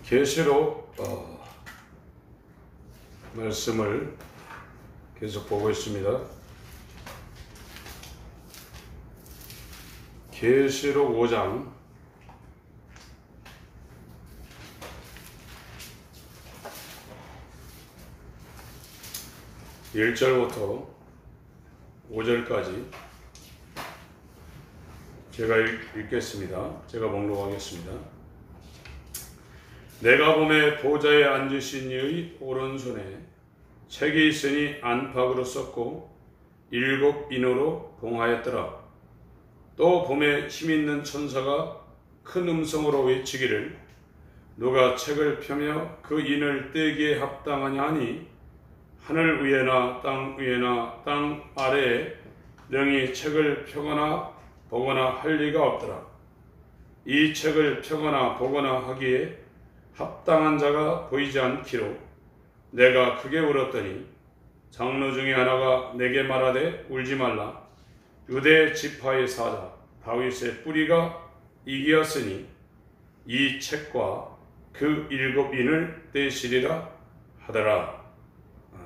계시록 말씀을 계속 보고 있습니다. 계시록 5장 1절부터 5절까지 제가 읽겠습니다. 제가 봉독하겠습니다. 내가 보매 보좌에 앉으신 이의 오른손에 책이 있으니 안팎으로 썼고 7 인으로 봉하였더라. 또 보매 힘있는 천사가 큰 음성으로 외치기를 누가 책을 펴며 그 인을 떼기에 합당하냐 하니 하늘 위에나 땅 위에나 땅 아래에 능히 책을 펴거나 보거나 할 리가 없더라. 이 책을 펴거나 보거나 하기에 합당한 자가 보이지 않기로 내가 크게 울었더니 장로 중에 하나가 내게 말하되 울지 말라. 유대 지파의 사자 다윗의 뿌리가 이기었으니 이 책과 그 7 인을 떼시리라 하더라.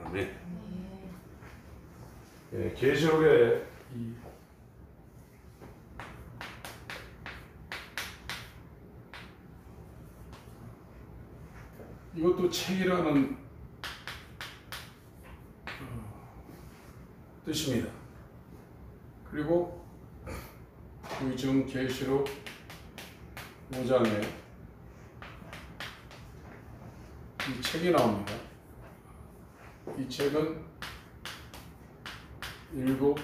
아멘. 네, 계시록에 이것도 책이라는 뜻입니다. 그리고 우리 지금 계시록 5장에 이 책이 나옵니다. 이 책은 7 인으로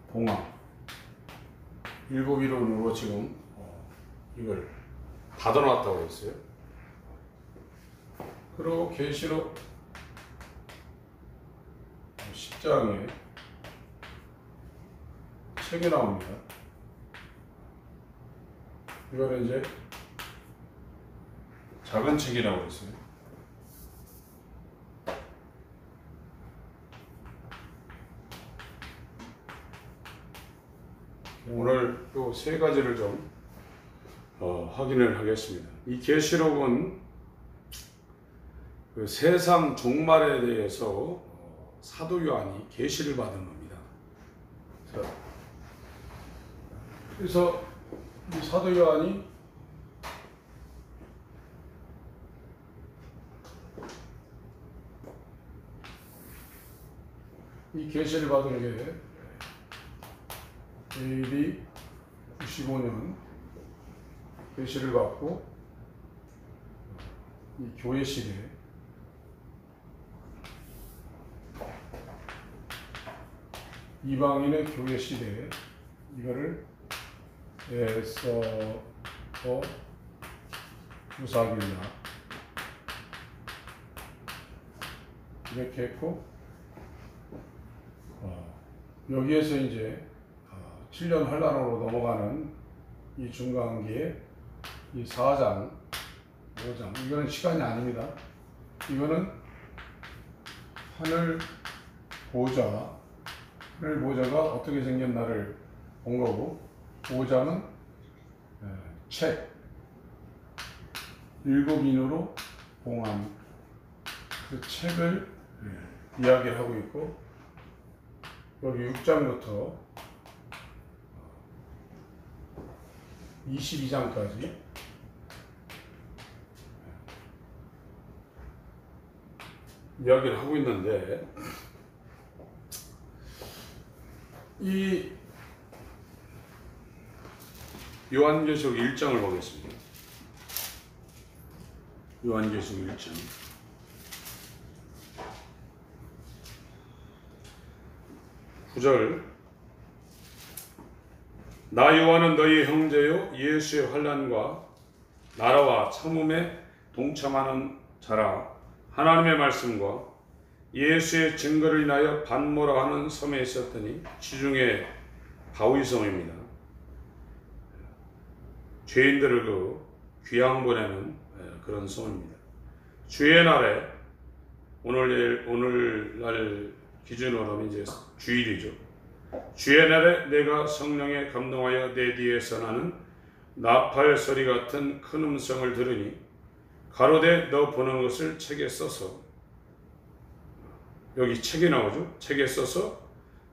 봉화 7 인으로 지금 이걸 닫아놨다고 했어요. 그리고 계시록 10장에 책이 나옵니다. 이거는 이제 작은 책이라고 했어요. 오늘 또 3가지를 좀 확인을 하겠습니다. 이 계시록은 그 세상 종말에 대해서 사도 요한이 계시를 받은 겁니다. 그래서 이 사도 요한이 이 계시를 받은 게 AD 95년 계시를 받고 이 교회 시대 이방인의 교회 시대에 이거를 에서어 유사길라 이렇게 했고 여기에서 이제 7년 환란으로 넘어가는 이 중간기에 이 4장, 5장 이거는 시간이 아닙니다. 이거는 하늘 보좌가 어떻게 생겼나를 본 거고 5장은 책 7 인으로 봉한 그 책을 이야기하고 있고 여기 6장부터 22장까지 이야기를 하고 있는데 이 요한계시록 1장을 보겠습니다. 요한계시록 1장 9절 나 요한은 너희 형제요 예수의 환난과 나라와 참음에 동참하는 자라. 하나님의 말씀과 예수의 증거를 인하여 반모라 하는 섬에 있었더니 지중해 바위섬입니다. 죄인들을 그 귀양 보내는 그런 섬입니다. 주의 날에 오늘날 기준으로는 이제 주일이죠. 주의 날에 내가 성령에 감동하여 내 뒤에서 나는 나팔 소리 같은 큰 음성을 들으니 가로되 너 보는 것을 책에 써서, 여기 책에 나오죠. 책에 써서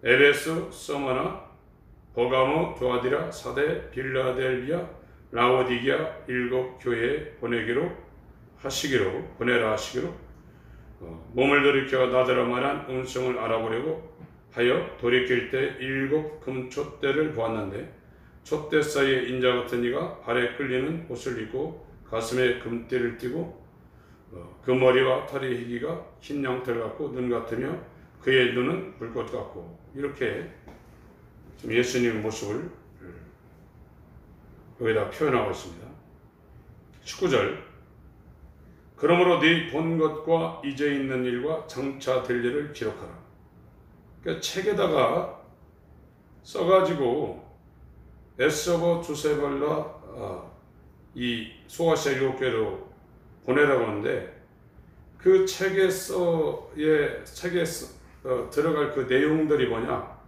에베소, 서머나, 버가모, 두아디라, 사데, 빌라델비아, 라오디게아 일곱 교회에 보내라 하시기로 몸을 돌이켜 나더러 말한 음성을 알아보려고 하여 돌이킬 때 일곱 금촛대를 보았는데 촛대 사이에 인자 같은 이가 발에 끌리는 옷을 입고 가슴에 금띠를 띠고 그 머리와 털의 희기가 흰 양털 같고 눈 같으며 그의 눈은 불꽃 같고, 이렇게 예수님의 모습을 여기다 표현하고 있습니다. 19절, 그러므로 네 본 것과 이제 있는 일과 장차 될 일을 기록하라. 그러니까 책에다가 써가지고 에서버 두세발라 이 소아시아 일곱 교회로 보내라고 하는데, 그 책에 들어갈 그 내용들이 뭐냐?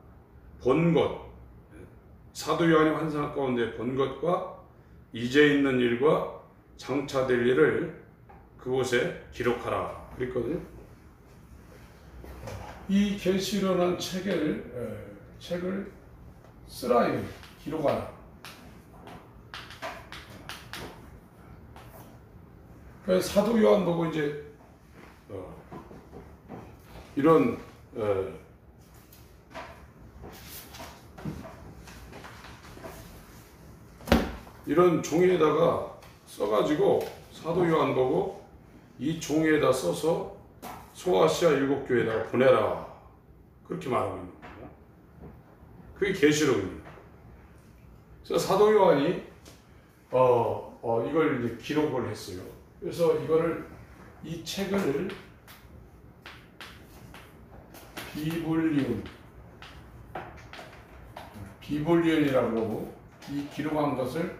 본 것, 사도 요한이 환상 가운데 본 것과 이제 있는 일과 장차 될 일을 그곳에 기록하라 그랬거든요. 이 계시록이라는 책을 쓰라, 기록하라. 그래서 사도 요한 보고 이제 이런 이런 종이에다가 써가지고 사도 요한 보고 이 종이에다 써서 소아시아 일곱 교회에다가 보내라, 그렇게 말하고 있는 겁니다. 그게 계시록입니다. 그래서 사도 요한이 이걸 이제 기록을 했어요. 그래서 이 책을 비블리온이라고 그러고, 이 기록한 것을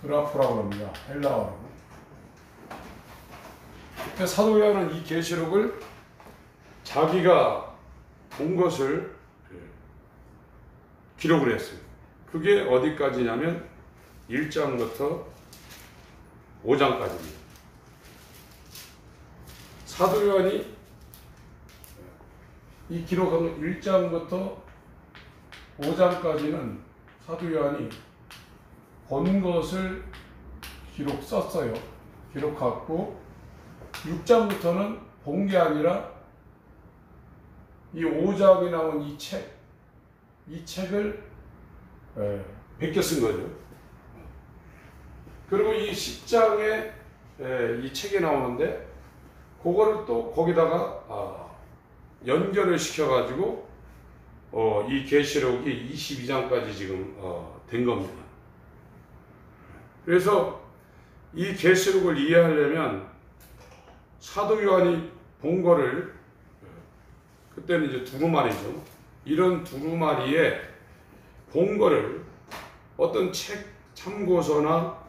그라프라고 합니다. 헬라어로. 사도 요한은 이 계시록을 자기가 본 것을 기록을 했어요. 그게 어디까지냐면 1장부터 5장까지입니다. 사도 요한이 이 기록한 1장부터 5장까지는 사도 요한이 본 것을 썼어요. 기록하고 6장부터는 본 게 아니라 이 5장이 나온 이 책을 베껴 쓴 거죠. 그리고 이 10장에 이 책이 나오는데 그거를 또 거기다가 연결을 시켜가지고 이 계시록이 22장까지 지금 된 겁니다. 그래서 이 계시록을 이해하려면 사도 요한이 본 거를, 그때는 이제 두루마리죠. 이런 두루마리에 본 거를 어떤 책 참고서나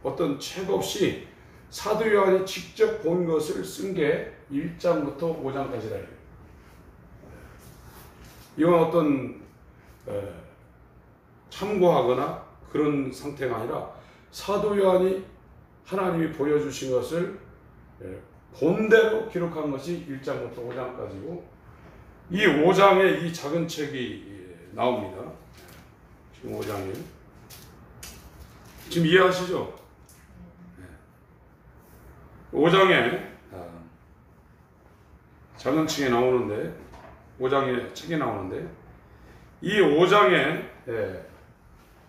어떤 책 없이 사도 요한이 직접 본 것을 쓴 게 1장부터 5장까지라. 이건 어떤 참고하거나 그런 상태가 아니라 사도 요한이 하나님이 보여주신 것을 본대로 기록한 것이 1장부터 5장까지고, 이 5장에 이 작은 책이 나옵니다. 지금 5장에 지금 이해하시죠? 5장에 작은 책이 나오는데, 5장에 책이 나오는데, 이 5장에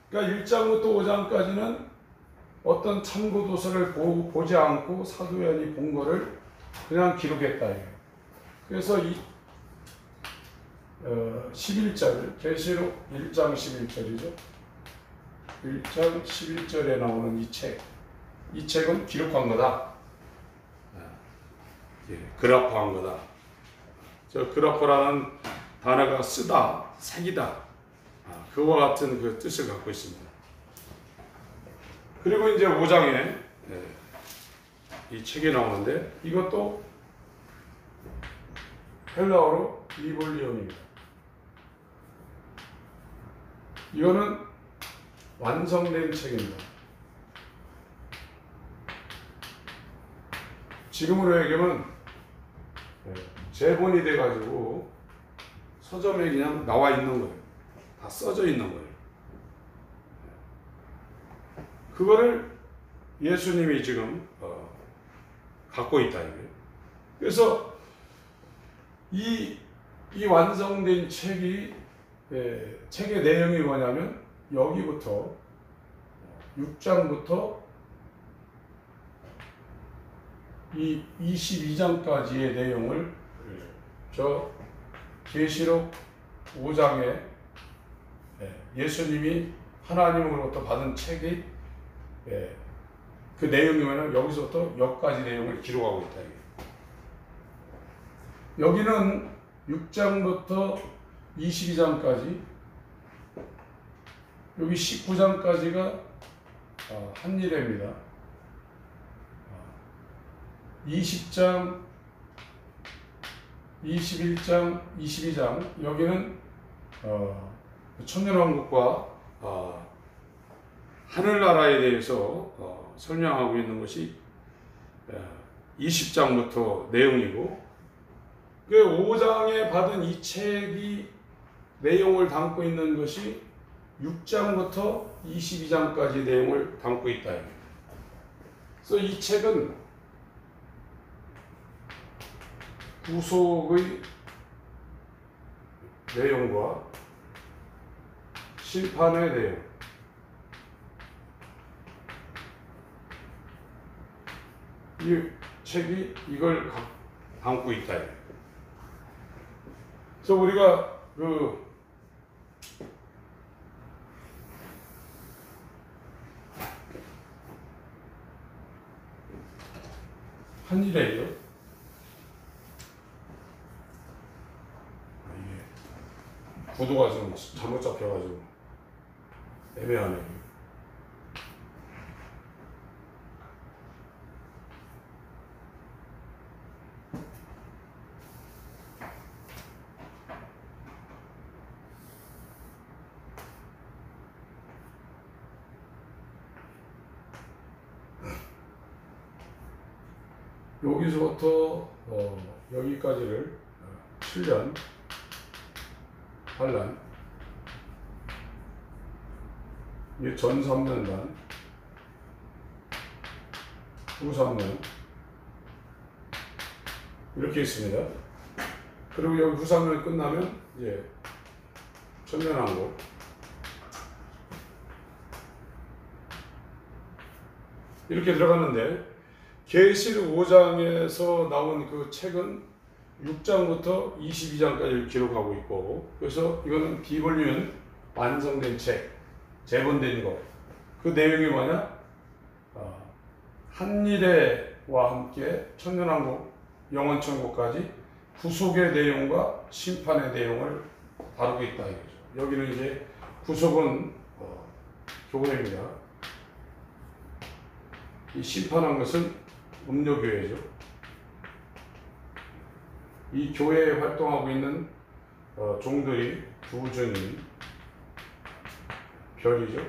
그러니까 1장부터 5장까지는 어떤 참고 도서를 보지 않고 사도 요한이 본 거를 그냥 기록했다. 그래서 이 11절, 계시록 1장 11절이죠. 1장 11절에 나오는 이 책은 기록한 거다. 그라프한 거다. 저 그라프라는 단어가 쓰다, 새기다, 그와 같은 그 뜻을 갖고 있습니다. 그리고 이제 5장에 이 책이 나오는데, 이것도 헬라어로 비블리온입니다. 이거는 완성된 책입니다. 지금으로 얘기하면 재본이 돼가지고 서점에 그냥 나와 있는 거예요. 다 써져 있는 거예요. 그거를 예수님이 지금 갖고 있다 이거예요. 그래서 이 완성된 책이 책의 내용이 뭐냐면 여기부터 6장부터 이 22장까지의 내용을 저 계시록 5장에 예수님이 하나님으로부터 받은 책이 그 내용이 뭐냐면 여기서부터 여기까지 내용을 기록하고 있다. 여기는 6장부터 22장까지, 여기 19장까지가 한 일회입니다. 20장, 21장, 22장, 여기는 천년왕국과 하늘나라에 대해서 설명하고 있는 것이 20장부터 내용이고, 그 5장에 받은 이 책이 내용을 담고 있는 것이 6장부터 22장까지 내용을 담고 있다. 그래서 이 책은 구속의 내용과 심판의 내용, 이 책이 이걸 담고 있다. 그래서 우리가 한 일회요. 이게 구도가 좀 잘못 잡혀가지고 애매하네. 여기서부터 여기까지를 7년, 8년, 이게 전 3년간, 후 3년, 이렇게 있습니다. 그리고 여기 후 3년 끝나면 이제 천년왕국, 이렇게 들어가는데, 계시록 5장에서 나온 그 책은 6장부터 22장까지를 기록하고 있고, 그래서 이거는 비볼륨 완성된 책, 재본된 거. 그 내용이 뭐냐? 한일회와 함께 천년왕국, 영원천국까지 구속의 내용과 심판의 내용을 다루고 있다 이거죠. 여기는 이제 구속은 교회입니다. 이 심판한 것은 음료교회죠. 이 교회에 활동하고 있는 종들이 두 주님, 별이죠.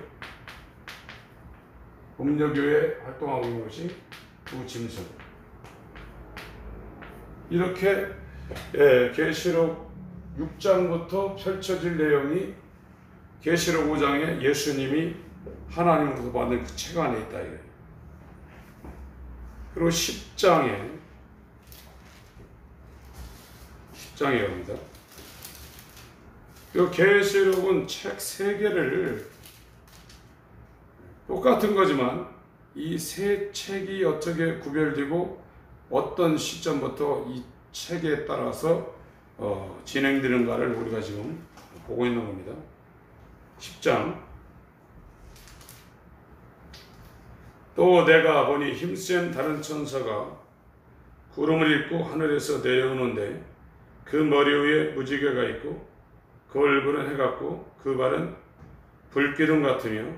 음료교회에 활동하고 있는 것이 두 짐승. 이렇게 계시록 6장부터 펼쳐질 내용이 계시록 5장에 예수님이 하나님으로부터 받은 그 책 안에 있다 이거예요. 그리고 10장에 갑니다. 이 계시록은 책 3개를 똑같은 거지만 이 세 책이 어떻게 구별되고 어떤 시점부터 이 책에 따라서 진행되는가를 우리가 지금 보고 있는 겁니다. 10장. 또 내가 보니 힘센 다른 천사가 구름을 입고 하늘에서 내려오는데 그 머리 위에 무지개가 있고 그 얼굴은 해 같고 그 발은 불기둥 같으며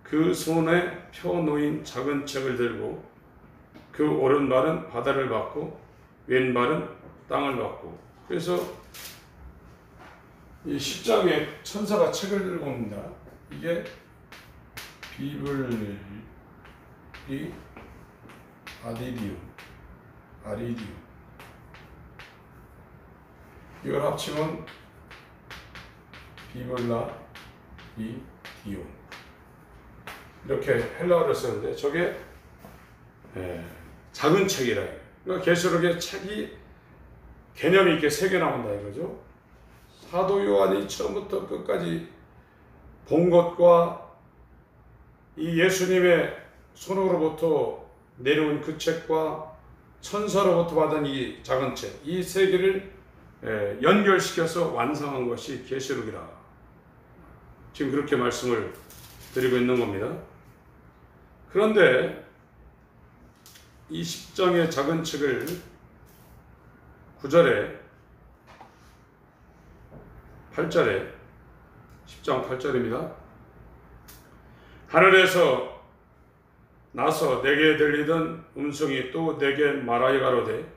그 손에 펴 놓인 작은 책을 들고 그 오른발은 바다를 받고 왼발은 땅을 받고. 그래서 이 10장에 천사가 책을 들고 옵니다. 이게 비블리 아리디움 이걸 합치면 비블라 이 디움 이렇게 헬라어를 쓰는데 저게 작은 책이라. 그러니까 계시록의 책이 개념이 있게 3개 나온다 이거죠. 사도 요한이 처음부터 끝까지 본 것과 이 예수님의 손으로부터 내려온 그 책과 천사로부터 받은 이 작은 책, 이 3개를 연결시켜서 완성한 것이 계시록이라. 지금 그렇게 말씀을 드리고 있는 겁니다. 그런데 이 10장의 작은 책을 9절에 8절에 10장 8절입니다. 하늘에서 나서 내게 들리던 음성이 또 내게 말하여 가로되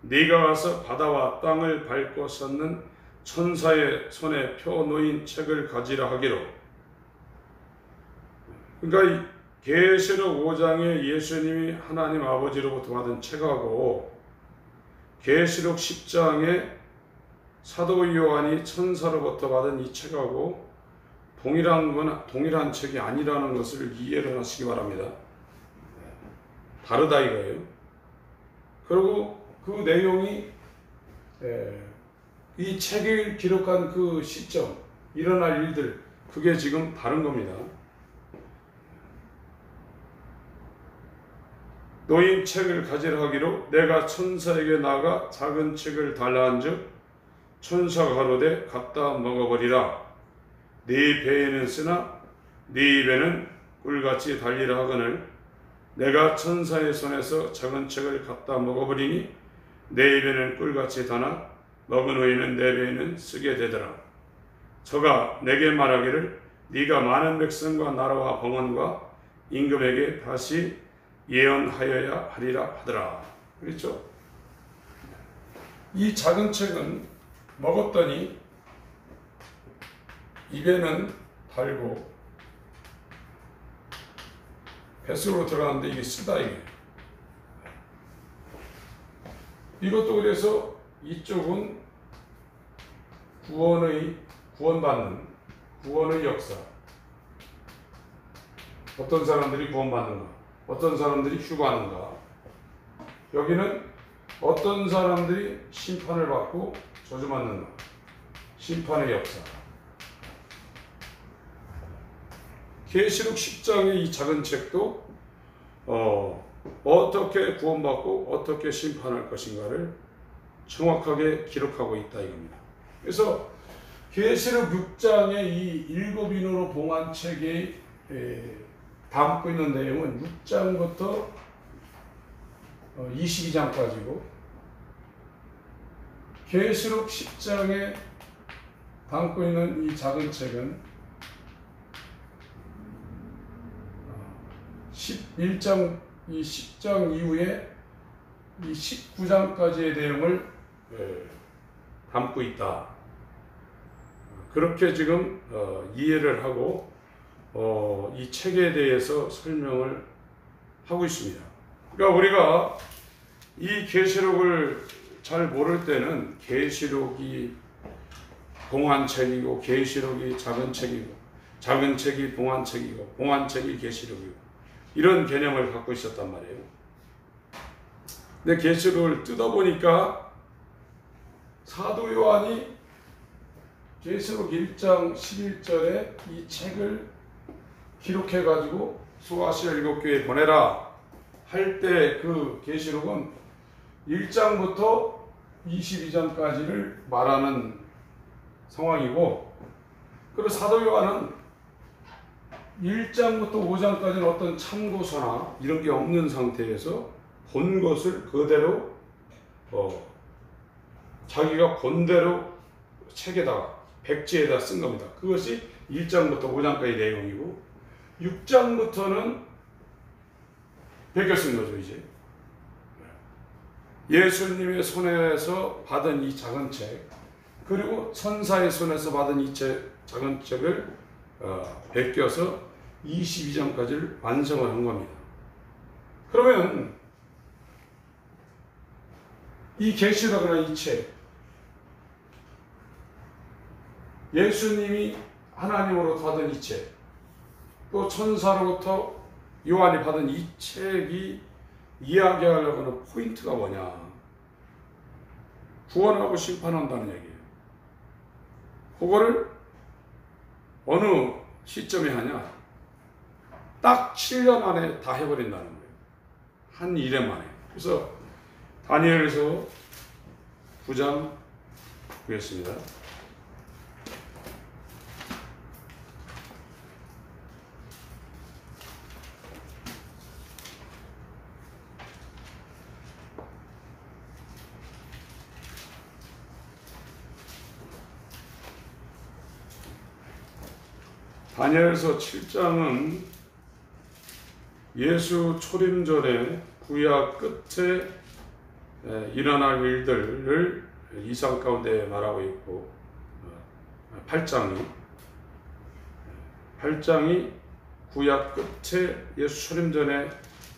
네가 가서 바다와 땅을 밟고 섰는 천사의 손에 펴 놓인 책을 가지라 하기로. 그러니까 이 계시록 5장에 예수님이 하나님 아버지로부터 받은 책하고 계시록 10장에 사도 요한이 천사로부터 받은 이 책하고 동일한 책이 아니라는 것을 이해를 하시기 바랍니다. 다르다 이거예요. 그리고 그 내용이 이 책을 기록한 그 시점, 일어날 일들, 그게 지금 다른 겁니다. 놓인 책을 가지라 하기로 내가 천사에게 나가 작은 책을 달라 한즉 천사가 가로되 갖다 먹어버리라. 네 배에는 쓰나 네 입에는 꿀같이 달리라 하거늘 내가 천사의 손에서 작은 책을 갖다 먹어버리니 내 입에는 꿀같이 다나 먹은 후에는 내 배에는 쓰게 되더라. 저가 내게 말하기를 네가 많은 백성과 나라와 방언과 임금에게 다시 예언하여야 하리라 하더라. 그렇죠? 이 작은 책은 먹었더니 입에는 달고 뱃속으로 들어가는데 이게 쓰다 이게. 이것도 그래서 이쪽은 구원받는 구원의 역사. 어떤 사람들이 구원받는가? 어떤 사람들이 휴가하는가? 여기는 어떤 사람들이 심판을 받고 저주받는가? 심판의 역사. 계시록 10장의 이 작은 책도 어떻게 구원받고 어떻게 심판할 것인가를 정확하게 기록하고 있다 이겁니다. 그래서 계시록 6장의 이 7인으로 봉한 책이 담고 있는 내용은 6장부터 22장까지고 계시록 10장에 담고 있는 이 작은 책은 11장, 이 10장 이후에 이 19장까지의 내용을 담고 있다. 그렇게 지금 이해를 하고 이 책에 대해서 설명을 하고 있습니다. 그러니까 우리가 이 계시록을 잘 모를 때는 계시록이 봉한 책이고 계시록이 작은 책이고 작은 책이 봉한 책이고 봉한 책이 계시록이고 이런 개념을 갖고 있었단 말이에요. 근데 계시록을 뜯어보니까 사도 요한이 계시록 1장 11절에 이 책을 기록해가지고 수아시아 7교회에 보내라 할 때 그 계시록은 1장부터 22장까지를 말하는 상황이고, 그리고 사도 요한은 1장부터 5장까지는 어떤 참고서나 이런 게 없는 상태에서 본 것을 그대로 자기가 본대로 책에다가 백지에다 쓴 겁니다. 그것이 1장부터 5장까지 내용이고 6장부터는 베껴 쓴 거죠. 이제 예수님의 손에서 받은 이 작은 책, 그리고 천사의 손에서 받은 이 작은 책을 베껴서 22장까지를 완성을 한 겁니다. 그러면 이 계시록이나 이 책, 예수님이 하나님으로 받은 이 책, 또 천사로부터 요한이 받은 이 책이 이야기하려고 하는 포인트가 뭐냐? 구원하고 심판한다는 얘기예요. 그거를 어느 시점에 하냐? 딱 7년 안에 다 해버린다는 거예요. 한 일에 만에. 그래서 다니엘서 9장 보겠습니다. 다니엘서 7장은 예수 초림 전에 구약 끝에 일어날 일들을 이상 가운데 말하고 있고, 8장이 구약 끝에 예수 초림 전에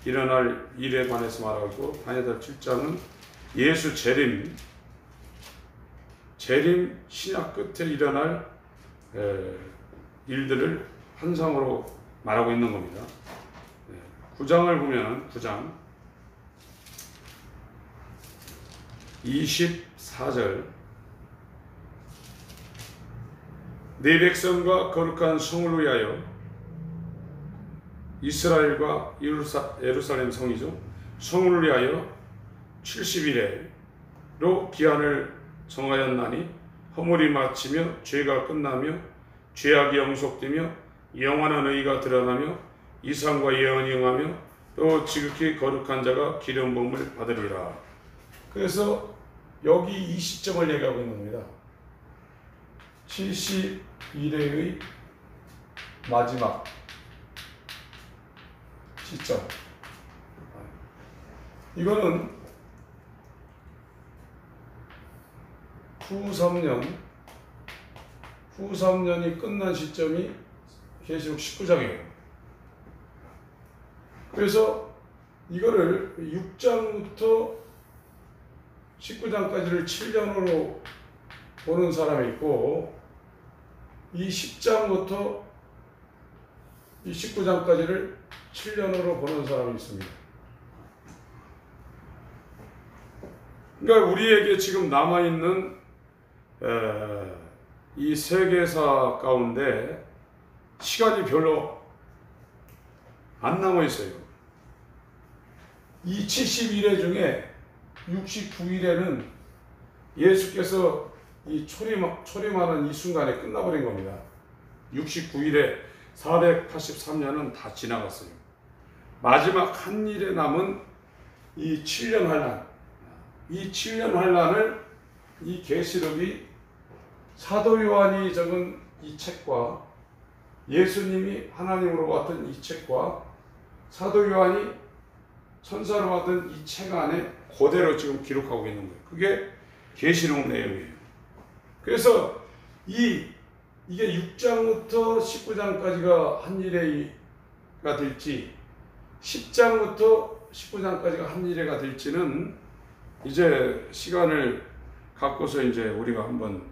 일어날 일에 관해서 말하고 있고, 다니엘 7장은 예수 재림 신약 끝에 일어날 일들을 환상으로 말하고 있는 겁니다. 9장을 보면 9장 24절 내 백성과 거룩한 성을 위하여 이스라엘과 예루살렘 성이죠. 성을 위하여 70일에로 기한을 정하였나니 허물이 마치며 죄가 끝나며 죄악이 영속되며 영원한 의가 드러나며 이상과 예언이 응하며 또 지극히 거룩한 자가 기름 부음을 받으리라. 그래서 여기 이 시점을 얘기하고 있는 겁니다. 71회의 마지막 시점. 이거는 후 3년이 끝난 시점이 계시록 19장이에요. 그래서 이거를 6장부터 19장까지를 7년으로 보는 사람이 있고, 이 10장부터 이 19장까지를 7년으로 보는 사람이 있습니다. 그러니까 우리에게 지금 남아있는 이 세계사 가운데 시간이 별로 안 남아 있어요. 이 71회 중에 69일에는 예수께서 이 초림하는 이 순간에 끝나버린 겁니다. 69일에 483년은 다 지나갔어요. 마지막 한 일에 남은 이 7년 환란, 이 7년 환란을 이 계시록이 사도 요한이 적은 이 책과 예수님이 하나님으로 받은 이 책과 사도 요한이 천사로 받은 이 책 안에 그대로 지금 기록하고 있는 거예요. 그게 계시록 내용이에요. 그래서 이게 6장부터 19장까지가 한 일회가 될지 10장부터 19장까지가 한 일회가 될지는 이제 시간을 갖고서 이제 우리가 한번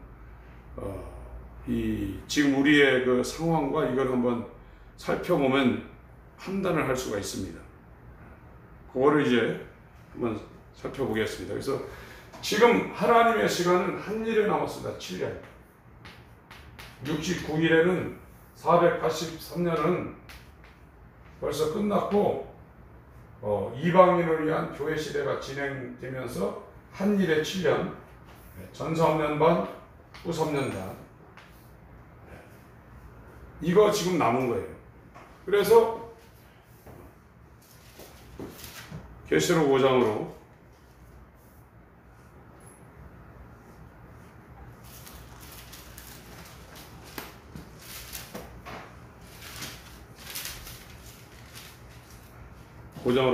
지금 우리의 그 상황과 이걸 한번 살펴보면 판단을 할 수가 있습니다. 그거를 이제 한번 살펴보겠습니다. 그래서 지금 하나님의 시간은 한 일에 남았습니다. 7년. 69일에는 483년은 벌써 끝났고, 이방인을 위한 교회 시대가 진행되면서 한 일에 7년, 전 3년 반, 후 3년 반, 이거 지금 남은 거예요. 그래서 계시록 5장으로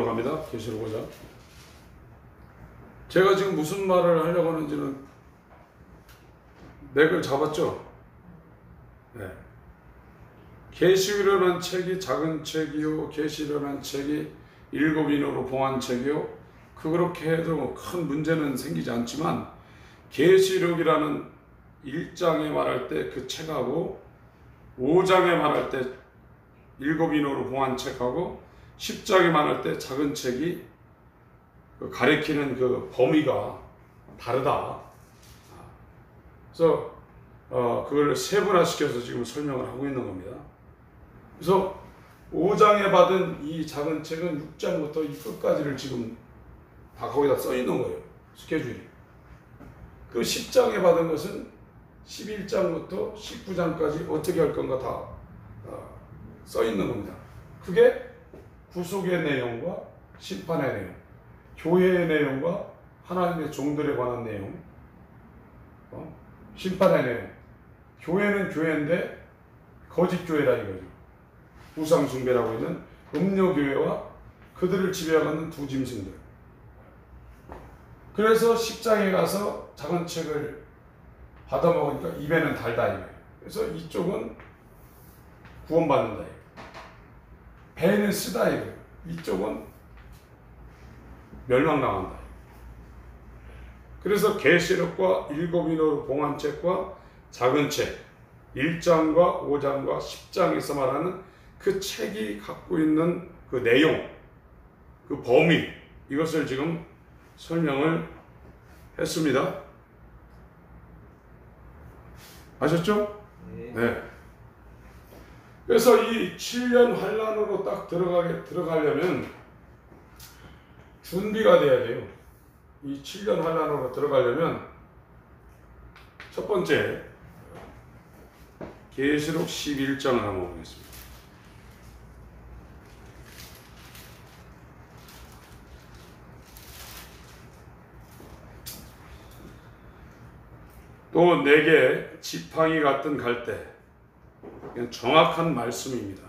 갑니다. 계시록 5장. 제가 지금 무슨 말을 하려고 하는지는 맥을 잡았죠? 네. 계시록이라는 책이 작은 책이요, 계시록이라는 책이 일곱 인으로 봉한 책이요, 그렇게 해도 큰 문제는 생기지 않지만, 계시록이라는 1장에 말할 때 그 책하고 5장에 말할 때 일곱 인으로 봉한 책하고 10장에 말할 때 작은 책이 가리키는 그 범위가 다르다. 그래서 그걸 세분화시켜서 지금 설명을 하고 있는 겁니다. 그래서 5장에 받은 이 작은 책은 6장부터 이 끝까지를 지금 다 거기다 써 있는 거예요. 스케줄이. 그 10장에 받은 것은 11장부터 19장까지 어떻게 할 건가 다 써 있는 겁니다. 그게 구속의 내용과 심판의 내용, 교회의 내용과 하나님의 종들에 관한 내용, 심판의 내용. 교회는 교회인데 거짓 교회라 이거죠. 우상 숭배라고 있는 음료교회와 그들을 지배하는 두 짐승들. 그래서 10장에 가서 작은 책을 받아먹으니까 입에는 달다 이거예요. 그래서 이쪽은 구원받는다 이거예요. 배는 쓰다 이거예요. 이쪽은 멸망당한다. 그래서 계시록과 일곱 인으로 봉한 책과 작은 책 1장과 5장과 10장에서 말하는 그 책이 갖고 있는 그 내용, 그 범위, 이것을 지금 설명을 했습니다. 아셨죠? 네. 그래서 이 7년 환란으로 딱 들어가려면 준비가 돼야 돼요. 이 7년 환란으로 들어가려면 첫 번째 계시록 11장을 한번 보겠습니다. 또 내게 지팡이 같은 갈대, 정확한 말씀입니다.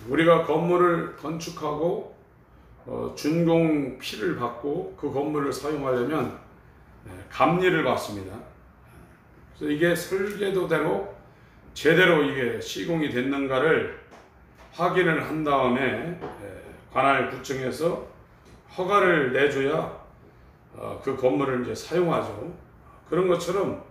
우리가 건물을 건축하고 준공 피를 받고 그 건물을 사용하려면 감리를 받습니다. 그래서 이게 설계도대로 제대로 이게 시공이 됐는가를 확인을 한 다음에 관할 구청에서 허가를 내줘야 그 건물을 이제 사용하죠. 그런 것처럼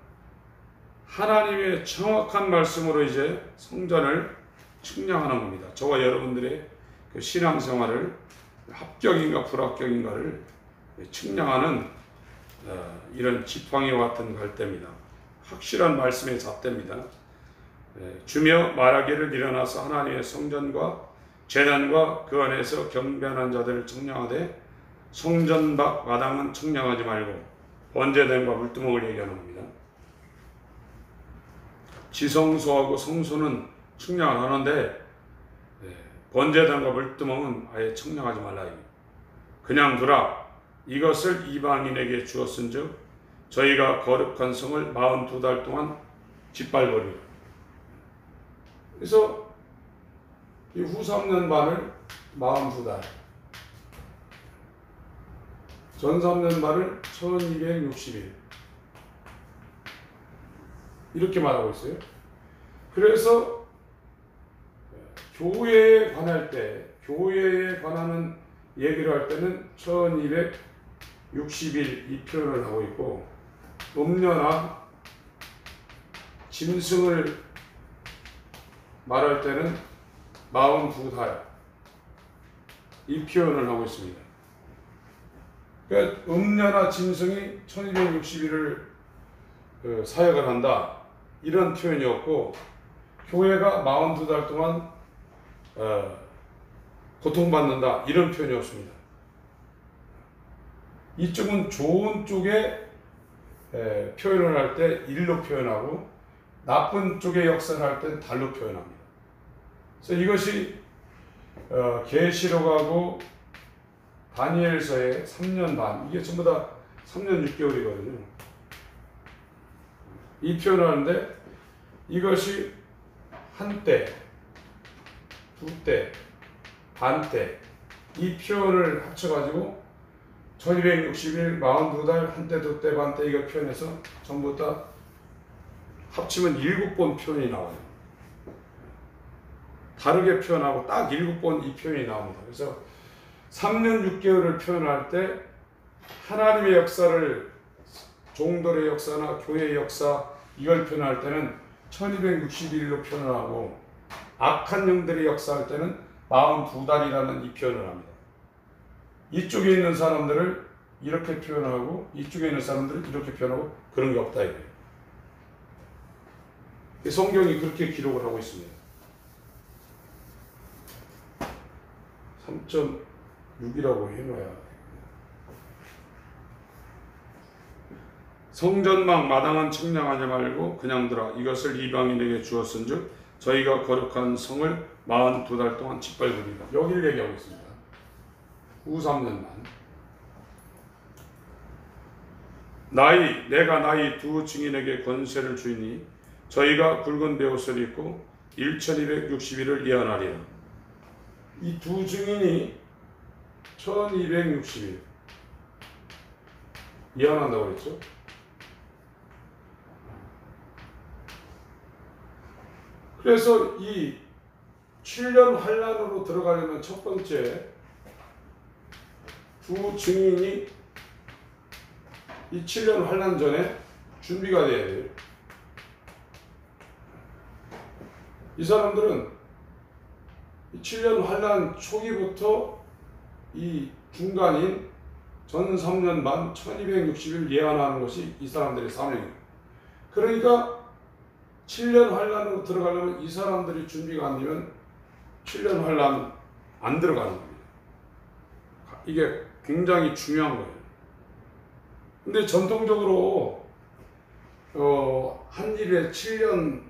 하나님의 정확한 말씀으로 이제 성전을 측량하는 겁니다. 저와 여러분들의 그 신앙생활을 합격인가 불합격인가를 측량하는 이런 지팡이와 같은 갈대입니다. 확실한 말씀의 잣대입니다. 주며 말하기를 일어나서 하나님의 성전과 제단과 그 안에서 경배하는 자들을 측량하되 성전 밖 마당은 측량하지 말고 번제단과 물두멍을 얘기하는 겁니다. 지성소하고 성소는 측량을 하는데 번제단과 물두멍은 아예 측량하지 말라. 그냥 두라. 이것을 이방인에게 주었은즉 저희가 거룩한 성을 42달 동안 짓밟으리라. 그래서 이 후 3년 반을 42달, 전 3년 반을 1260일 이렇게 말하고 있어요. 그래서 교회에 관할 때, 교회에 관하는 얘기를 할 때는 1260일 이 표현을 하고 있고, 음녀나 짐승을 말할 때는 42달 이 표현을 하고 있습니다. 그러니까 음녀나 짐승이 1260일을 사역을 한다 이런 표현이었고, 교회가 42달 동안 고통받는다 이런 표현이었습니다. 이쪽은 좋은 쪽에 표현을 할 때 일로 표현하고 나쁜 쪽의 역사를 할 때 달로 표현합니다. 그래서 이것이 계시록하고 다니엘서의 3년 반, 이게 전부 다 3년 6개월이거든요. 이 표현을 하는데 이것이 한때, 두때, 반때 이 표현을 합쳐가지고 1260일, 42달, 한때, 두때, 반때 이거 표현해서 전부 다 합치면 7번 표현이 나와요. 다르게 표현하고 딱 7번 이 표현이 나옵니다. 그래서 3년 6개월을 표현할 때 하나님의 역사를, 종들의 역사나 교회의 역사, 이걸 표현할 때는 1261일로 표현을 하고, 악한 영들의 역사할 때는 42달이라는 이 표현을 합니다. 이쪽에 있는 사람들을 이렇게 표현하고 이쪽에 있는 사람들을 이렇게 표현하고, 그런 게 없다 이거예요. 성경이 그렇게 기록을 하고 있습니다. 3.6이라고 해놔야. 성전막 마당은 측량하지 말고 그냥 두라. 이것을 이방인에게 주었은즉 저희가 거룩한 성을 42달 동안 짓밟으리라. 여기를 얘기하고 있습니다. 후 3년만. 내가 나이 두 증인에게 권세를 주이니 저희가 굵은 베옷을 입고 1260일을 예언하리라. 이 두 증인이 1260일 예언한다고 그랬죠. 그래서 이 7년 환란으로 들어가려면 첫 번째, 두 증인이 이 7년 환란 전에 준비가 돼야 돼요. 이 사람들은 이 7년 환란 초기부터 이 중간인 전 3년 반 1260일 예언하는 것이 이 사람들의 사명이에요. 그러니까 7년 환란으로 들어가려면 이 사람들이 준비가 안 되면 7년 환란 안 들어가는 겁니다. 이게 굉장히 중요한 거예요. 근데 전통적으로 한일에 7년,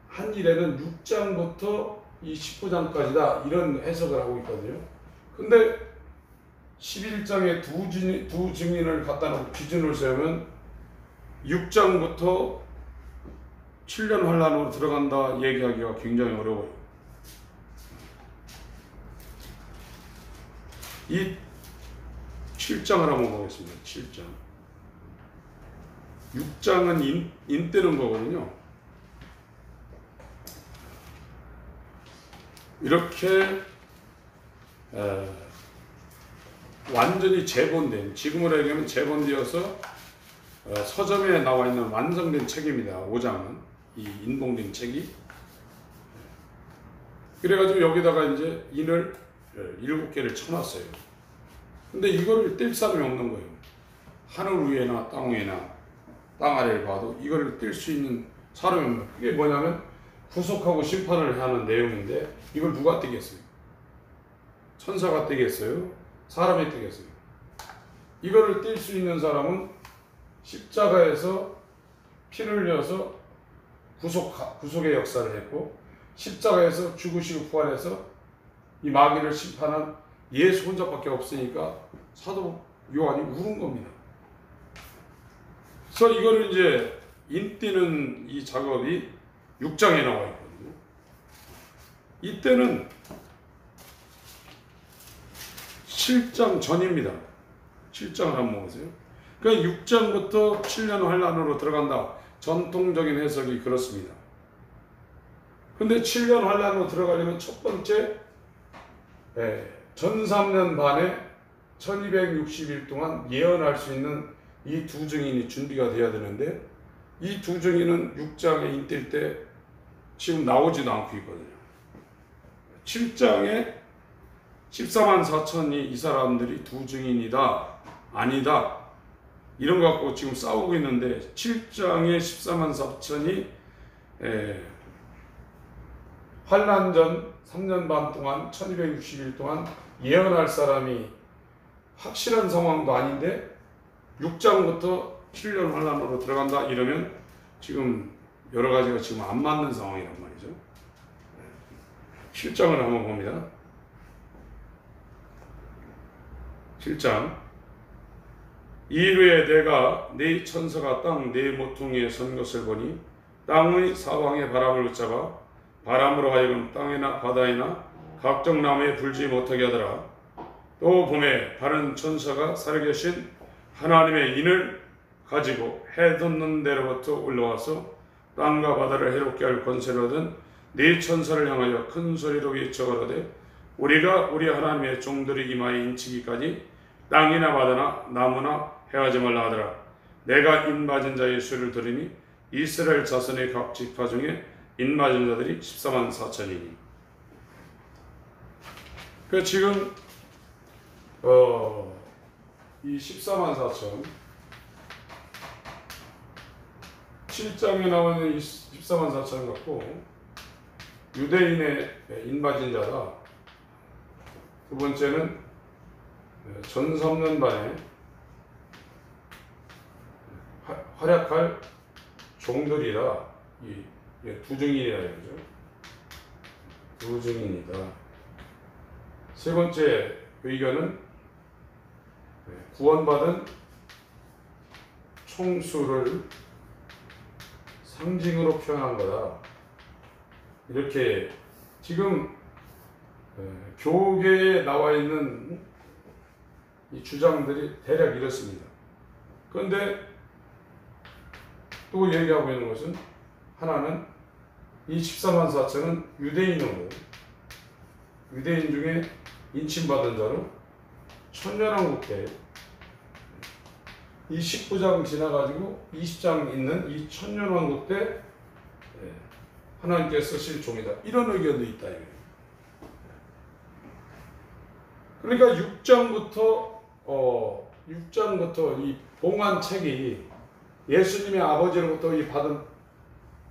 한일에는 6장부터 이 19장까지다 이런 해석을 하고 있거든요. 근데 11장에 두 증인을 갖다 놓고 기준을 세우면 6장부터 7년 환란으로 들어간다 얘기하기가 굉장히 어려워요. 이 7장을 한번 보겠습니다. 7장. 6장은 인때는 거거든요. 이렇게 완전히 재본된, 지금으로 얘기하면 재본되어서 서점에 나와 있는 완성된 책입니다. 5장은 이 인봉된 책이. 그래가지고 여기다가 이제 인을 7개를 쳐놨어요. 근데 이거를 뗄 사람이 없는 거예요. 하늘 위에나 땅 위에나 땅 아래를 봐도 이걸 뗄 수 있는 사람이 없는 거예요. 그게 뭐냐면 구속하고 심판을 하는 내용인데 이걸 누가 떼겠어요? 천사가 떼겠어요? 사람이 떼겠어요? 이거를 뗄 수 있는 사람은 십자가에서 피를 흘려서 구속의 역사를 했고, 십자가에서 죽으시고 부활해서 이 마귀를 심판한 예수 혼자밖에 없으니까 사도 요한이 울은 겁니다. 그래서 이거를 이제 인띄는 이 작업이 6장에 나와 있거든요. 이때는 7장 전입니다. 7장을 한번 보세요. 그러니까 6장부터 7년 환란으로 들어간다. 전통적인 해석이 그렇습니다. 근데 7년 환란으로 들어가려면 첫 번째 전 3년 반에 1260일 동안 예언할 수 있는 이 두 증인이 준비가 돼야 되는데, 이 두 증인은 6장에 인뜰 때 지금 나오지도 않고 있거든요. 7장에 14만 4천이 이 사람들이 두 증인이다, 아니다, 이런 거 갖고 지금 싸우고 있는데, 7장에 14만 4천이 환란 전 3년 반 동안 1260일 동안 예언할 사람이 확실한 상황도 아닌데 6장부터 7년 환란으로 들어간다 이러면 지금 여러 가지가 지금 안 맞는 상황이란 말이죠. 7장을 한번 봅니다. 7장. 이후에 내가 네 천사가 땅 네 모퉁이에 선 것을 보니 땅의 사방에 바람을 붙잡아 바람으로 하여금 땅이나 바다이나 각종 나무에 불지 못하게 하더라. 또 봄에 다른 천사가 살아계신 하나님의 인을 가지고 해 돋는 데로부터 올라와서 땅과 바다를 해롭게 할 권세를 얻은 네 천사를 향하여 큰 소리로 외쳐 가로되 우리가 우리 하나님의 종들의 이마에 인치기까지 땅이나 바다나 나무나 해하지 말라 하더라. 내가 인맞은 자의 수를 들으니 이스라엘 자손의 각 지파 중에 인맞은 자들이 14만 4천이니. 그 지금 이 14만 4천 7장에 나오는 이 14만 4천 갖고 유대인의 인맞은 자다. 두 번째는 전 3년 반에 활약할 종들이다. 이 두 증인이라 이거죠. 두 증인이다. 세 번째 의견은 구원받은 총수를 상징으로 표현한 거다. 이렇게 지금 교계에 나와 있는 이 주장들이 대략 이렇습니다. 그런데 또 얘기하고 있는 것은 하나는 이 14만 4천은 유대인으로 유대인 중에 인침받은 자로 천년왕국 때 이 19장 지나가지고 20장 있는 이 천년왕국 때 하나님께서 쓰실 종이다. 이런 의견도 있다. 그러니까 6장부터 이 봉안책이 예수님의 아버지로부터 받은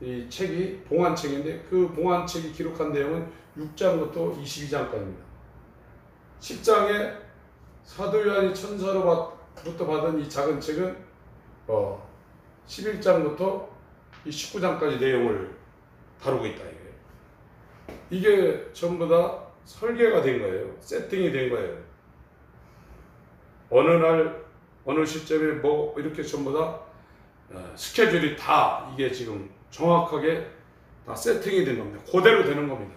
이 책이 봉안책인데 그 봉안책이 기록한 내용은 6장부터 22장까지입니다. 10장에 사도 요한이 천사로부터 받은 이 작은 책은 11장부터 이 19장까지 내용을 다루고 있다. 이게 전부 다 설계가 된 거예요. 세팅이 된 거예요. 어느 날 어느 시점에 뭐 이렇게 전부 다 스케줄이 다 이게 지금 정확하게 다 세팅이 된 겁니다. 그대로 되는 겁니다.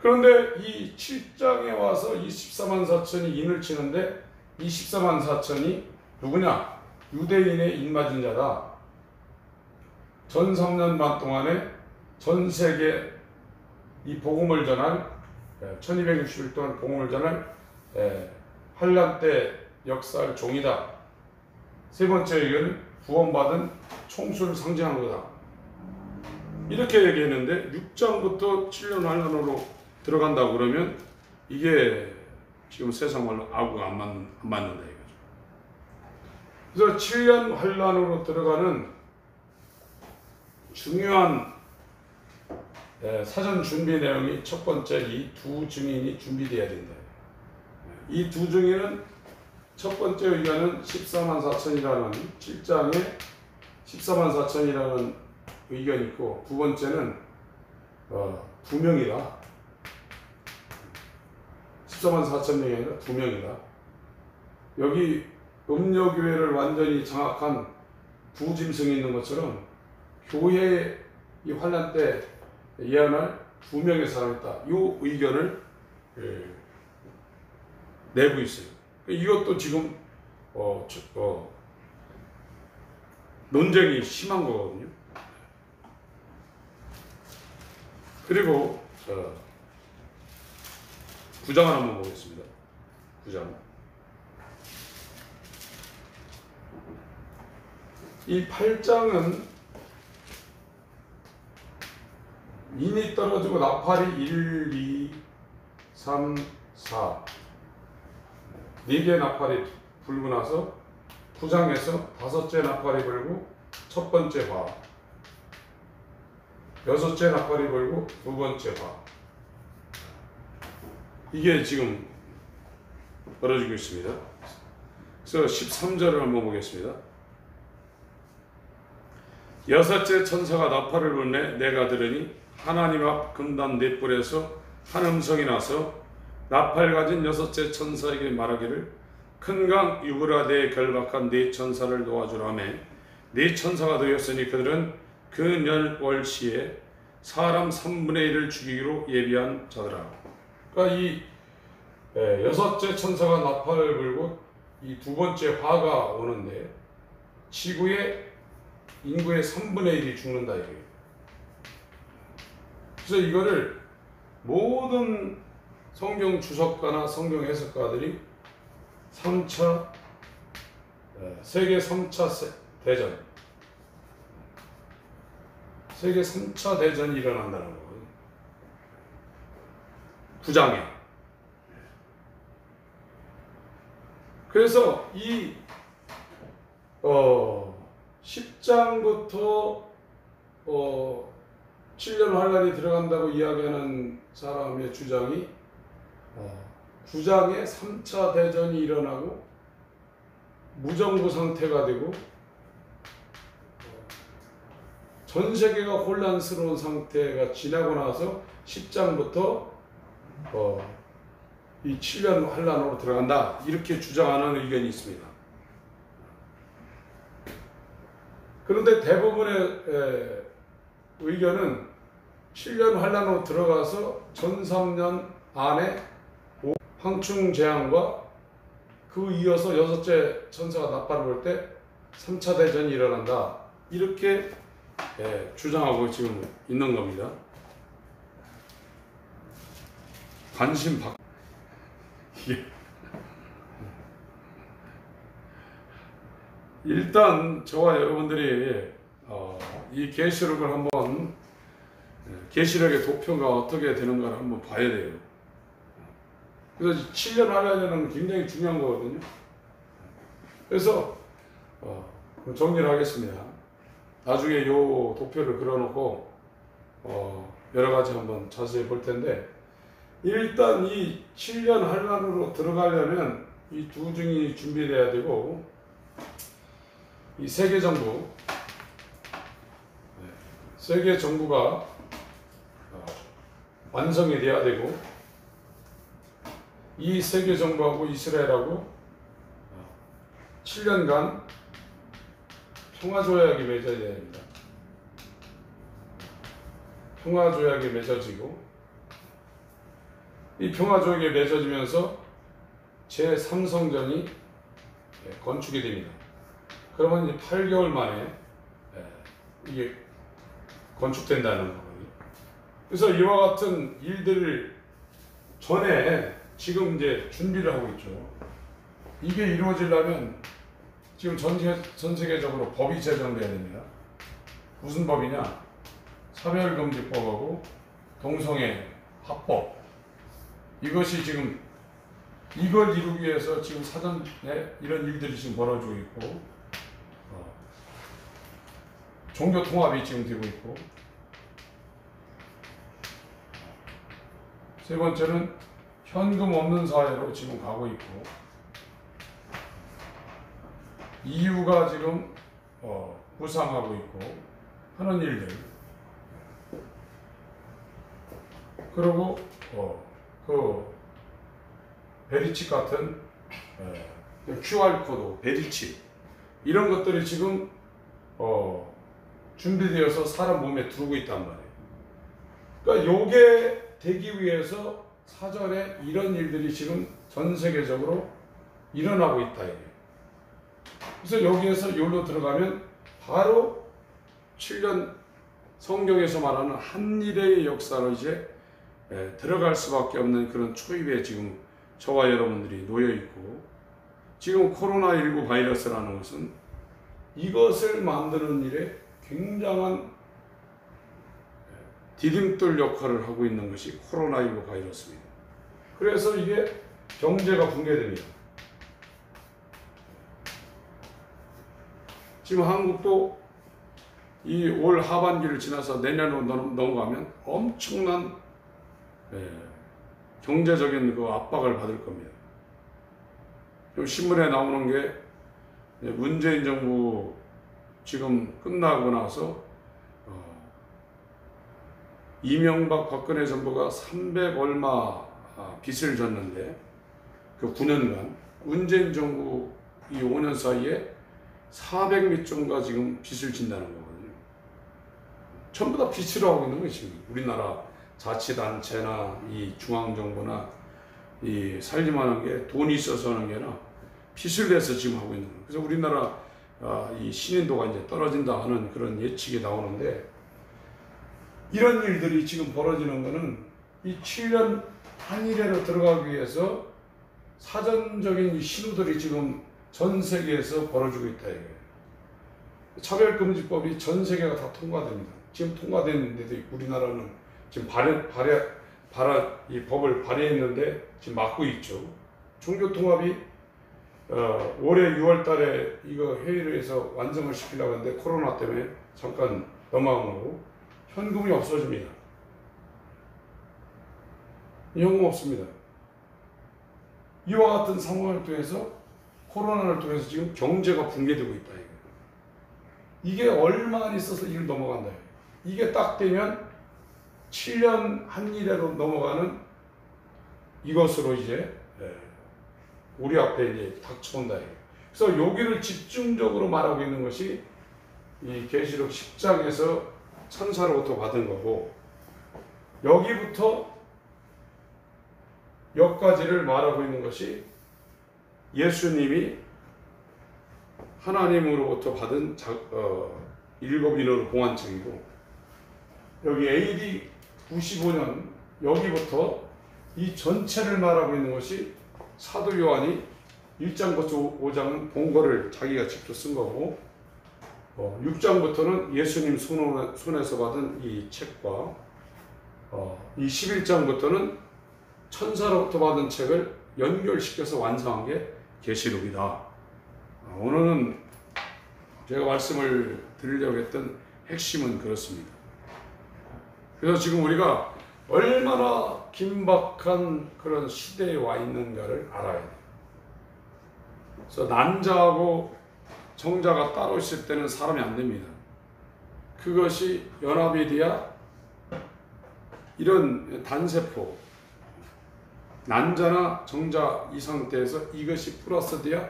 그런데 이 7장에 와서 이 14만 4천이 인을 치는데 이 14만 4천이 누구냐? 유대인의 인맞은 자다. 전 3년 반 동안에 전 세계 이 복음을 전할 1260일 동안 복음을 전할 환란 때 역사할 종이다. 세 번째 의견은 구원받은 총수를 상징한 거다. 이렇게 얘기했는데 6장부터 7년 환란으로 들어간다고 그러면 이게 지금 세상 말로 아구가 안 맞는다 이거죠. 그래서 7년 환란으로 들어가는 중요한 사전 준비 내용이 첫 번째 이 두 증인이 준비되어야 된다. 이 두 증인은 첫 번째 의견은 14만 4천이라는 7장에 14만 4천이라는 의견이 있고 두 번째는 2명이다. 14만 4천 명이 아니라 2명이다. 여기 음료교회를 완전히 장악한 부짐승이 있는 것처럼 교회의 이 환란 때 예언할 2명의 사람이 있다. 이 의견을 내고 있어요. 이것도 지금 논쟁이 심한 거거든요. 그리고 9장을 한번 보겠습니다. 9장. 이 8장은 인이 떨어지고 나팔이 1, 2, 3, 4 4개의 나팔이 불고 나서 9장에서 5째 나팔이 불고 첫 번째 화, 6째 나팔이 불고 두 번째 화. 이게 지금 벌어지고 있습니다. 그래서 13절을 한번 보겠습니다. 6째 천사가 나팔을 불매 내가 들으니 하나님 앞 금단 네 뿔에서 한 음성이 나서 나팔 가진 6째 천사에게 말하기를 큰 강 유브라데에 결박한 네 천사를 도와주라며 네 천사가 되었으니 그들은 그 멸월시에 사람 3분의 1을 죽이기로 예비한 자더라. 그러니까 이 6째 천사가 나팔을 불고 이 두 번째 화가 오는데 지구의 인구의 3분의 1이 죽는다 이거예요. 그래서 이거를 모든 성경 주석가나 성경 해석가들이 3차 세계 3차 대전, 세계 3차 대전이 일어난다는 거거든요. 구장에. 그래서 이 10장부터 7년 환란이 들어간다고 이야기하는 사람의 주장이 9장에 3차 대전이 일어나고 무정부 상태가 되고 전 세계가 혼란스러운 상태가 지나고 나서 10장부터 이 7년 환란으로 들어간다, 이렇게 주장하는 의견이 있습니다. 그런데 대부분의 의견은 7년 환란으로 들어가서 전 3년 안에 황충 재앙과 그 이어서 6째 천사가 나팔을 불 때 3차 대전이 일어난다, 이렇게 주장하고 지금 있는 겁니다. 관심 밖 일단 저와 여러분들이 이 계시록을 한번, 계시록의 도표가 어떻게 되는가를 한번 봐야 돼요. 그래서 7년 환란은 굉장히 중요한 거거든요. 그래서 정리를 하겠습니다. 나중에 이 도표를 그려놓고 여러 가지 한번 자세히 볼 텐데, 일단 이 7년 환란으로 들어가려면 이 두 증이 준비돼야 되고, 이 세계 정부가 완성이 돼야 되고, 이 세계 정부하고 이스라엘하고 7년간 평화조약이 맺어야 됩니다. 평화조약이 맺어지고, 이 평화조약이 맺어지면서 제3성전이 건축이 됩니다. 그러면 이제 8개월 만에 이게 건축된다는 거거든요. 그래서 이와 같은 일들을 전에 지금 이제 준비를 하고 있죠. 이게 이루어지려면 지금 전 세계적으로 법이 제정돼야 됩니다. 무슨 법이냐? 차별금지법하고 동성애 합법. 이것이 지금 이걸 이루기 위해서 지금 사전에 이런 일들이 지금 벌어지고 있고, 종교 통합이 지금 되고 있고, 세 번째는 현금 없는 사회로 지금 가고 있고, EU가 지금 부상하고 있고 하는 일들, 그리고 그 베리칩 같은 QR코드, 베리칩, 이런 것들이 지금 준비되어서 사람 몸에 들어오고 있단 말이에요. 그러니까 요게 되기 위해서 사전에 이런 일들이 지금 전 세계적으로 일어나고 있다 이게. 그래서 여기에서 여기로 들어가면 바로 7년 성경에서 말하는 한일의 역사로 이제 들어갈 수밖에 없는 그런 초입에 지금 저와 여러분들이 놓여 있고, 지금 코로나19 바이러스라는 것은 이것을 만드는 일에 굉장한 디딤돌 역할을 하고 있는 것이 코로나19 바이러스입니다. 그래서 이게 경제가 붕괴됩니다. 지금 한국도 이 올 하반기를 지나서 내년으로 넘어가면 엄청난 경제적인 그 압박을 받을 겁니다. 신문에 나오는 게 문재인 정부 지금 끝나고 나서 이명박 박근혜 정부가 300 얼마 빚을 졌는데, 그 9년간 문재인 정부 이 5년 사이에 400몇 정도가 지금 빚을 진다는 거거든요. 전부 다 빚으로 하고 있는 것이 우리나라 자치단체나 이 중앙정부나 이 살림하는 게 돈이 있어서 하는 게 아니라 빚을 내서 지금 하고 있는 거예요. 그래서 우리나라 이 신인도가 이제 떨어진다 하는 그런 예측이 나오는데, 이런 일들이 지금 벌어지는 것은 이 7년 한일회로 들어가기 위해서 사전적인 이 신호들이 지금 전 세계에서 벌어지고 있다 이거예요. 차별금지법이 전 세계가 다 통과됩니다. 지금 통과됐는데도 우리나라는 지금 이 법을 발의했는데 지금 막고 있죠. 종교통합이 올해 6월 달에 이거 회의를 해서 완성을 시키려고 하는데 코로나 때문에 잠깐 넘어간 거고 현금이 없어집니다. 현금 없습니다. 이와 같은 상황을 통해서 코로나를 통해서 지금 경제가 붕괴되고 있다. 이게 얼마나 있어서 이걸 넘어간다. 이게 딱 되면 7년 한일회로 넘어가는 이것으로 이제 우리 앞에 이제 닥쳐온다. 그래서 여기를 집중적으로 말하고 있는 것이 이 계시록 10장에서 천사로부터 받은 거고, 여기부터 여기까지를 말하고 있는 것이 예수님이 하나님으로부터 받은 일곱 인으로 봉한책이고, 여기 AD 95년 여기부터 이 전체를 말하고 있는 것이 사도 요한이 1장부터 5장은 본 거를 자기가 직접 쓴 거고, 6장부터는 예수님 손에서 받은 이 책과 이 11장부터는 천사로부터 받은 책을 연결시켜서 완성한 게 계시록이다. 오늘은 제가 말씀을 드리려고 했던 핵심은 그렇습니다. 그래서 지금 우리가 얼마나 긴박한 그런 시대에 와 있는가를 알아야 돼요. 그래서 난자하고 정자가 따로 있을 때는 사람이 안 됩니다. 그것이 연합이 돼야 이런 단세포, 난자나 정자 이 상태에서 이것이 플러스 돼야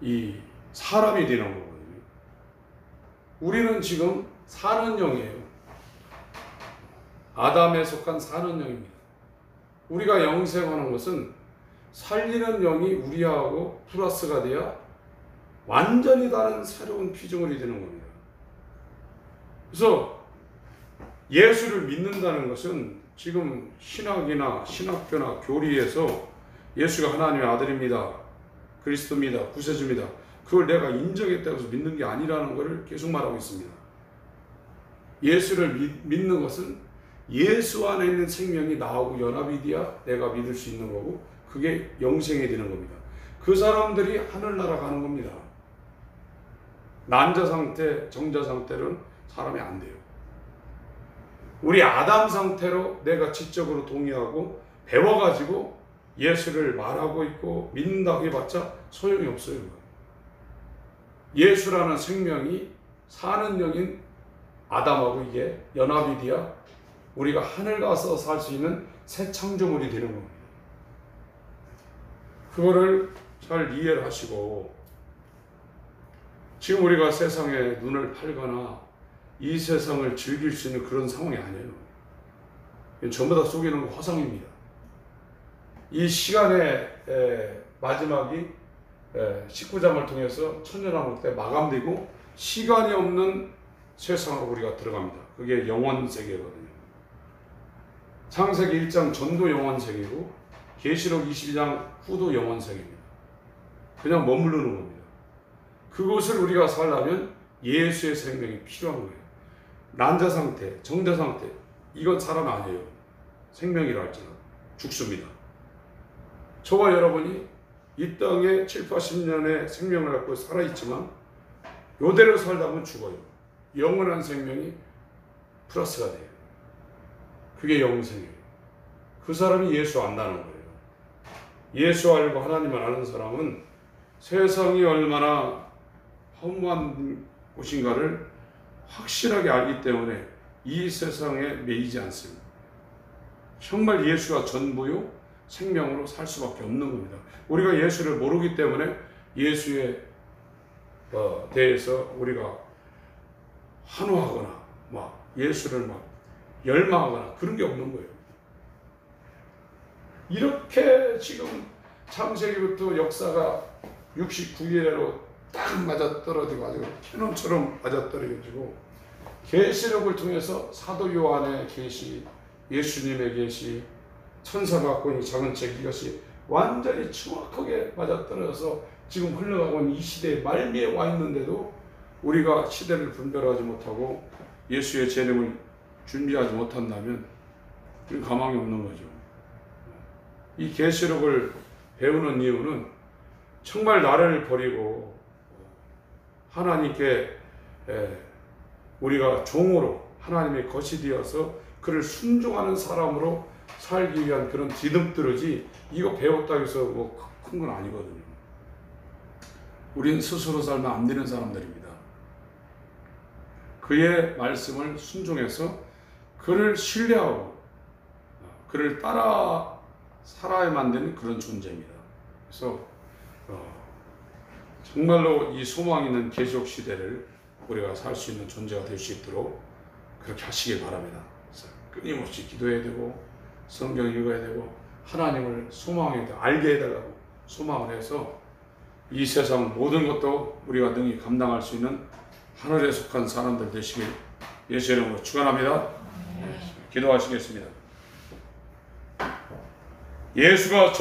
이 사람이 되는 거거든요. 우리는 지금 사는 영이에요. 아담에 속한 사는 영입니다. 우리가 영생하는 것은 살리는 영이 우리하고 플러스가 돼야 완전히 다른 새로운 피조물이 되는 겁니다. 그래서 예수를 믿는다는 것은 지금 신학이나 신학교나 교리에서 예수가 하나님의 아들입니다, 그리스도입니다, 구세주입니다, 그걸 내가 인정했다고 해서 믿는 게 아니라는 것을 계속 말하고 있습니다. 예수를 믿는 것은 예수 안에 있는 생명이 나하고 연합이 돼야 내가 믿을 수 있는 거고, 그게 영생이 되는 겁니다. 그 사람들이 하늘나라 가는 겁니다. 난자 상태, 정자 상태로는 사람이 안 돼요. 우리 아담 상태로 내가 지적으로 동의하고 배워가지고 예수를 말하고 있고 믿는다고 해봤자 소용이 없어요. 예수라는 생명이 사는 영인 아담하고 이게 연합이 돼야 우리가 하늘 가서 살 수 있는 새 창조물이 되는 겁니다. 그거를 잘 이해를 하시고, 지금 우리가 세상에 눈을 팔거나 이 세상을 즐길 수 있는 그런 상황이 아니에요. 전부 다 속이는 화상입니다. 이 시간의 마지막이 19장을 통해서 천년왕국 때 마감되고 시간이 없는 세상으로 우리가 들어갑니다. 그게 영원 세계거든요. 창세기 1장 전도 영원 세계고 계시록 22장 후도 영원 세계입니다. 그냥 머무르는 겁니다. 그곳을 우리가 살려면 예수의 생명이 필요한 거예요. 난자 상태, 정자 상태, 이건 사람 아니에요. 생명이라 할지라도 죽습니다. 저와 여러분이 이 땅에 7, 80년의 생명을 갖고 살아있지만 요대로 살다 보면 죽어요. 영원한 생명이 플러스가 돼요. 그게 영생이에요. 그 사람이 예수 안다는 거예요. 예수 알고 하나님을 아는 사람은 세상이 얼마나 허무한 곳인가를 확실하게 알기 때문에 이 세상에 매이지 않습니다. 정말 예수가 전부요 생명으로 살 수밖에 없는 겁니다. 우리가 예수를 모르기 때문에 예수에 대해서 우리가 환호하거나 막 예수를 막 열망하거나 그런 게 없는 거예요. 이렇게 지금 창세기부터 역사가 69일에로 딱 맞아떨어지고 아주 캐논처럼 맞아떨어지고 계시록을 통해서 사도 요한의 계시, 예수님의 계시, 천사가 갖고 있는 작은 책, 이것이 완전히 정확하게 맞아떨어져서 지금 흘러가고 있는 이 시대의 말미에 와 있는데도 우리가 시대를 분별하지 못하고 예수의 재림을 준비하지 못한다면 우리는 가망이 없는 거죠. 이 계시록을 배우는 이유는 정말 나를 버리고 하나님께 우리가 종으로 하나님의 것이 되어서 그를 순종하는 사람으로 살기 위한 그런 디딤돌이지, 이거 배웠다고 해서 뭐 큰 건 아니거든요. 우린 스스로 살면 안 되는 사람들입니다. 그의 말씀을 순종해서 그를 신뢰하고 그를 따라 살아야만 되는 그런 존재입니다. 그래서 정말로 이 소망 있는 계시록 시대를 우리가 살 수 있는 존재가 될 수 있도록 그렇게 하시길 바랍니다. 그래서 끊임없이 기도해야 되고 성경 읽어야 되고 하나님을 소망해야 되고 알게 해달라고 소망을 해서 이 세상 모든 것도 우리가 능히 감당할 수 있는 하늘에 속한 사람들 되시길 예수 이름으로 축원합니다. 기도하시겠습니다. 예수가